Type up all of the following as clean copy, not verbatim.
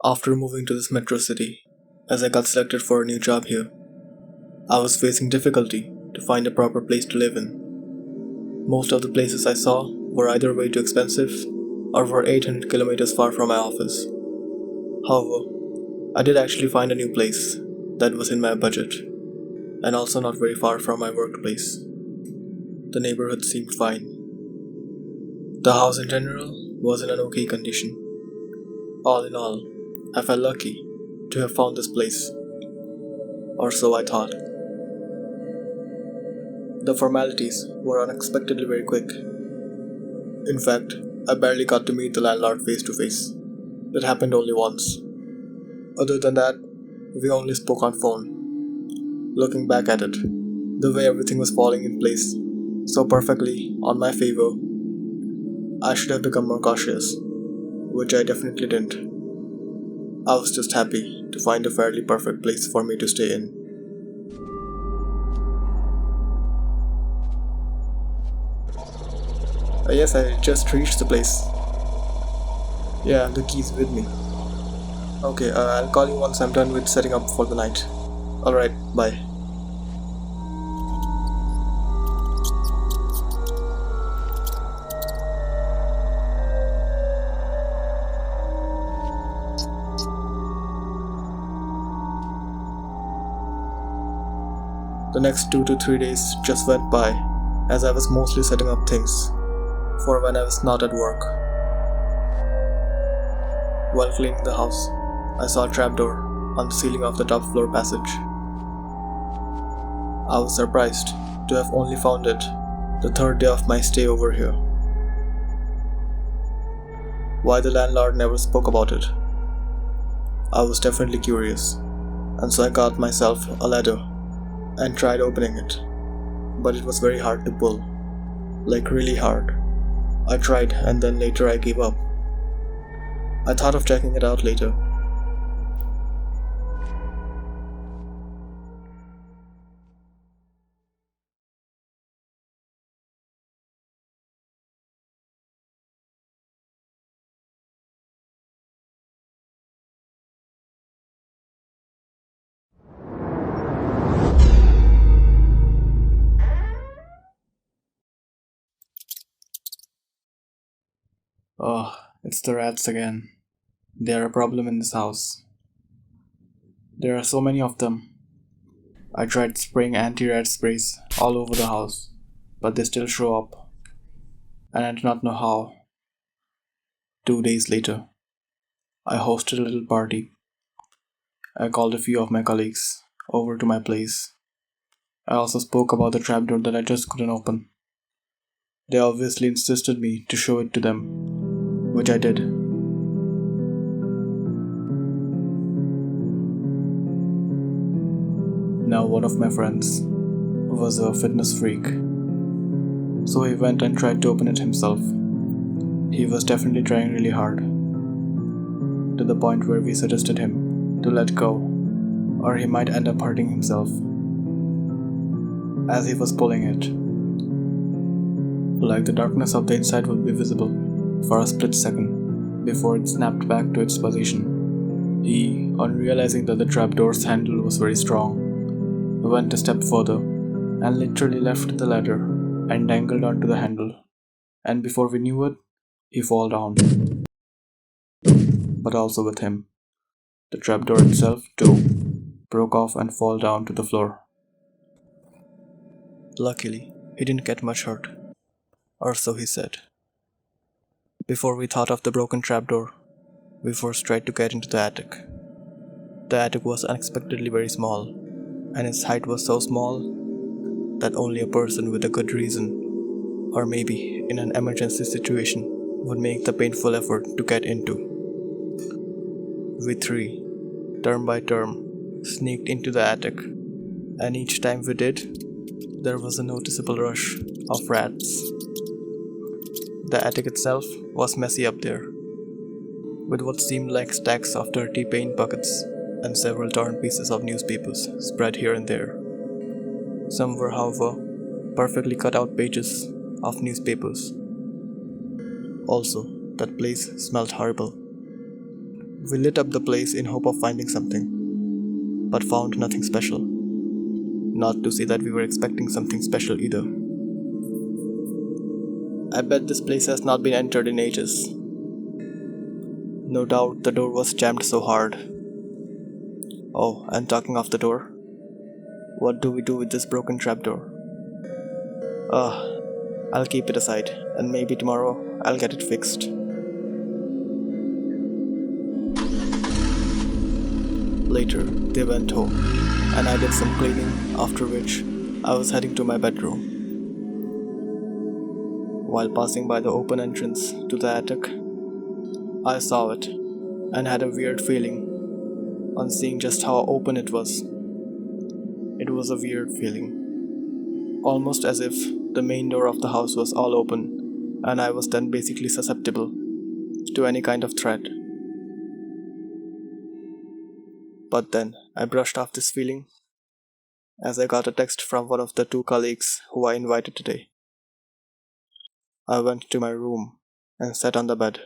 After moving to this metro city, as I got selected for a new job here, I was facing difficulty to find a proper place to live in. Most of the places I saw were either way too expensive or were 800 kilometers far from my office. However, I did actually find a new place that was in my budget and also not very far from my workplace. The neighborhood seemed fine. The house in general was in an okay condition. All in all, I felt lucky to have found this place, or so I thought. The formalities were unexpectedly very quick. In fact, I barely got to meet the landlord face to face. That happened only once. Other than that, we only spoke on phone. Looking back at it, the way everything was falling in place so perfectly on my favor, I should have become more cautious, which I definitely didn't. I was just happy to find a fairly perfect place for me to stay in. Yes, I just reached the place. Yeah, the keys with me. Okay, I'll call you once I'm done with setting up for the night. Alright, bye. The next 2 to 3 days just went by as I was mostly setting up things for when I was not at work. While cleaning the house, I saw a trapdoor on the ceiling of the top floor passage. I was surprised to have only found it the third day of my stay over here. Why the landlord never spoke about it? I was definitely curious, and so I got myself a ladder and tried opening it, but it was very hard to pull, like really hard. I tried and then later I gave up. I thought of checking it out later. Oh, it's the rats again. They are a problem in this house. There are so many of them. I tried spraying anti-rat sprays all over the house, but they still show up, and I do not know how. 2 days later, I hosted a little party. I called a few of my colleagues over to my place. I also spoke about the trapdoor that I just couldn't open. They obviously insisted me to show it to them, which I did. Now, one of my friends was a fitness freak, so he went and tried to open it himself. He was definitely trying really hard, to the point where we suggested him to let go, or he might end up hurting himself. As he was pulling it, like the darkness of the inside would be visible for a split second before it snapped back to its position. He, on realizing that the trapdoor's handle was very strong, went a step further and literally left the ladder and dangled onto the handle. And before we knew it, he fell down. But also with him, the trapdoor itself too broke off and fell down to the floor. Luckily, he didn't get much hurt, or so he said. Before we thought of the broken trapdoor, we first tried to get into the attic. The attic was unexpectedly very small, and its height was so small that only a person with a good reason, or maybe in an emergency situation, would make the painful effort to get into. We three, term by term, sneaked into the attic, and each time we did, there was a noticeable rush of rats. The attic itself was messy up there, with what seemed like stacks of dirty paint buckets and several torn pieces of newspapers spread here and there. Some were, however, perfectly cut out pages of newspapers. Also, that place smelled horrible. We lit up the place in hope of finding something, but found nothing special. Not to say that we were expecting something special either. I bet this place has not been entered in ages. No doubt the door was jammed so hard. Oh, and talking of the door, what do we do with this broken trapdoor? I'll keep it aside, and maybe tomorrow I'll get it fixed. Later, they went home, and I did some cleaning, after which I was heading to my bedroom. While passing by the open entrance to the attic, I saw it and had a weird feeling on seeing just how open it was. It was a weird feeling, almost as if the main door of the house was all open and I was then basically susceptible to any kind of threat. But then I brushed off this feeling as I got a text from one of the 2 colleagues who I invited today. I went to my room and sat on the bed.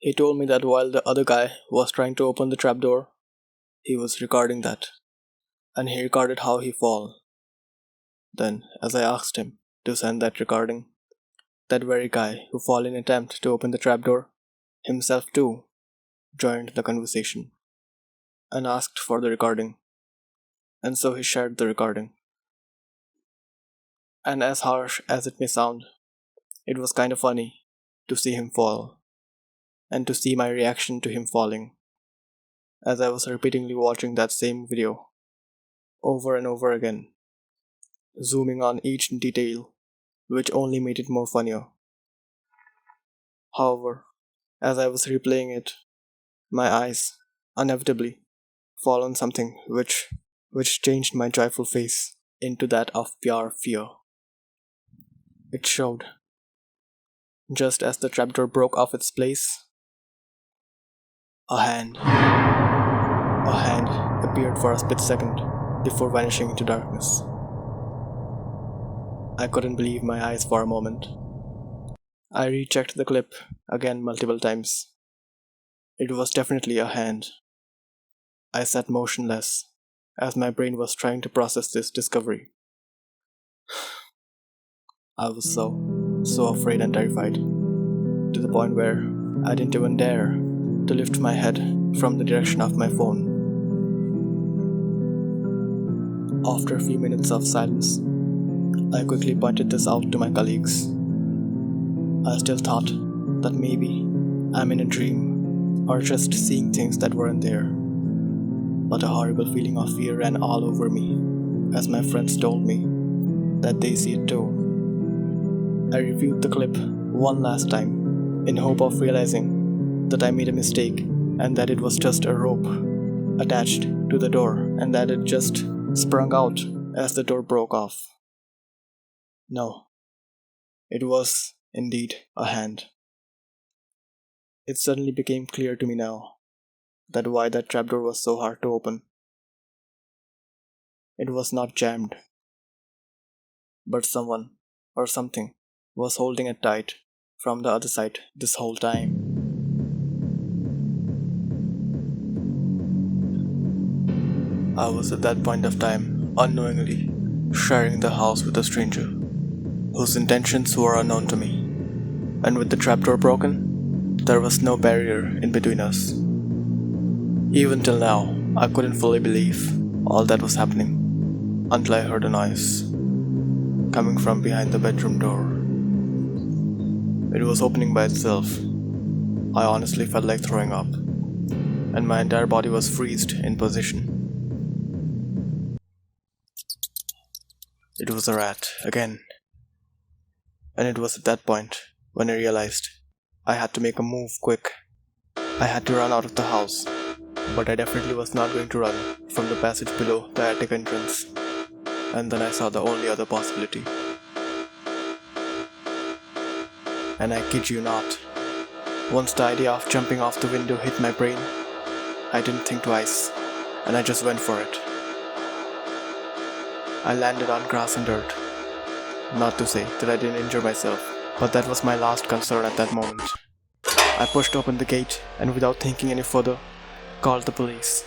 He told me that while the other guy was trying to open the trapdoor, he was recording that, and he recorded how he fell. Then, as I asked him to send that recording, that very guy who fell in attempt to open the trapdoor, himself too, joined the conversation and asked for the recording, and so he shared the recording. And as harsh as it may sound, it was kind of funny to see him fall, and to see my reaction to him falling, as I was repeatedly watching that same video over and over again, zooming on each detail, which only made it more funnier. However, as I was replaying it, my eyes inevitably fall on something which changed my joyful face into that of pure fear. It showed, just as the trapdoor broke off its place, a hand. A hand appeared for a split second before vanishing into darkness. I couldn't believe my eyes for a moment. I rechecked the clip again multiple times. It was definitely a hand. I sat motionless as my brain was trying to process this discovery. I was so afraid and terrified, to the point where I didn't even dare to lift my head from the direction of my phone. After a few minutes of silence, I quickly pointed this out to my colleagues. I still thought that maybe I'm in a dream or just seeing things that weren't there. But a horrible feeling of fear ran all over me as my friends told me that they see it too. I reviewed the clip one last time in hope of realizing that I made a mistake and that it was just a rope attached to the door and that it just sprung out as the door broke off. No, it was indeed a hand. It suddenly became clear to me now that why that trapdoor was so hard to open. It was not jammed, but someone or something was holding it tight from the other side this whole time. I was at that point of time unknowingly sharing the house with a stranger whose intentions were unknown to me, and with the trapdoor broken, there was no barrier in between us. Even till now, I couldn't fully believe all that was happening until I heard a noise coming from behind the bedroom door. It was opening by itself. I honestly felt like throwing up, and my entire body was freezed in position. It was a rat, again. And it was at that point when I realized I had to make a move quick. I had to run out of the house, but I definitely was not going to run from the passage below the attic entrance. And then I saw the only other possibility. And I kid you not, once the idea of jumping off the window hit my brain, I didn't think twice, and I just went for it. I landed on grass and dirt, Not to say that I didn't injure myself, but that was my last concern at that moment. I pushed open the gate and without thinking any further, called the police.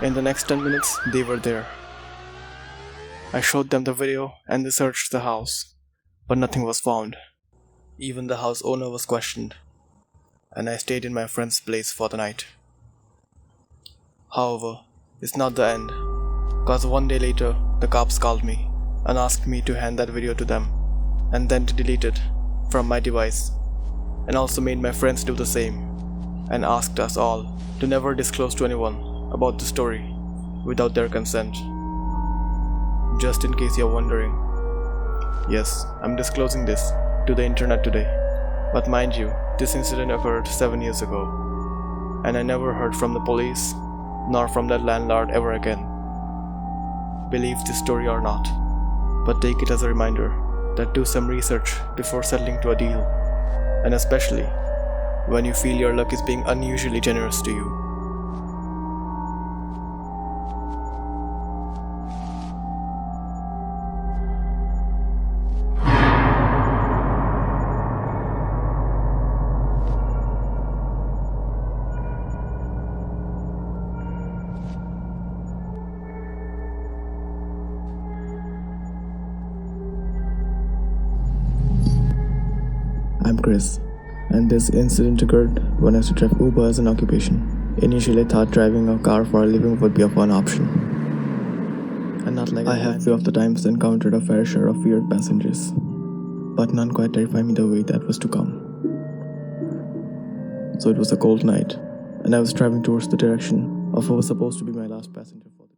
In the next 10 minutes, they were there. I showed them the video and they searched the house, but nothing was found. Even the house owner was questioned, and I stayed in my friend's place for the night. However, it's not the end, cause one day later, the cops called me and asked me to hand that video to them, and then to delete it from my device, and also made my friends do the same, and asked us all to never disclose to anyone about the story without their consent. Just in case you're wondering, yes, I'm disclosing this to the internet today, but mind you, this incident occurred 7 years ago, and I never heard from the police nor from that landlord ever again. Believe this story or not, but take it as a reminder that do some research before settling to a deal, and especially when you feel your luck is being unusually generous to you. I'm Chris, and this incident occurred when I used to drive Uber as an occupation. Initially, I thought driving a car for a living would be a fun option, and not like I have few of the times encountered a fair share of weird passengers, but none quite terrified me the way that was to come. So it was a cold night, and I was driving towards the direction of who was supposed to be my last passenger for the day.